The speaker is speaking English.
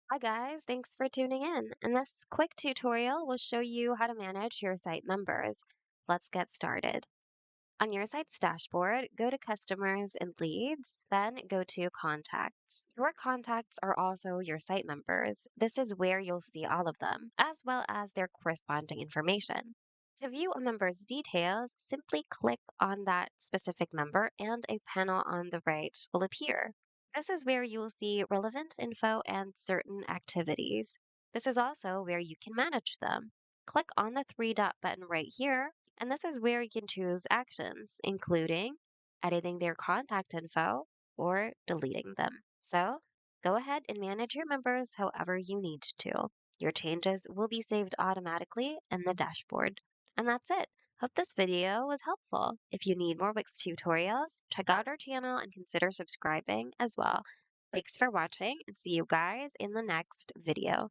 Hi guys, thanks for tuning in. And this quick tutorial will show you how to manage your site members. Let's get started. On your site's dashboard, go to Customers and Leads, then go to Contacts. Your contacts are also your site members. This is where you'll see all of them, as well as their corresponding information. To view a member's details, simply click on that specific member and a panel on the right will appear. This is where you will see relevant info and certain activities. This is also where you can manage them. Click on the three dot button right here, and this is where you can choose actions, including editing their contact info or deleting them. So go ahead and manage your members however you need to. Your changes will be saved automatically in the dashboard. And that's it. Hope this video was helpful. If you need more Wix tutorials, check out our channel and consider subscribing as well. Thanks for watching and see you guys in the next video.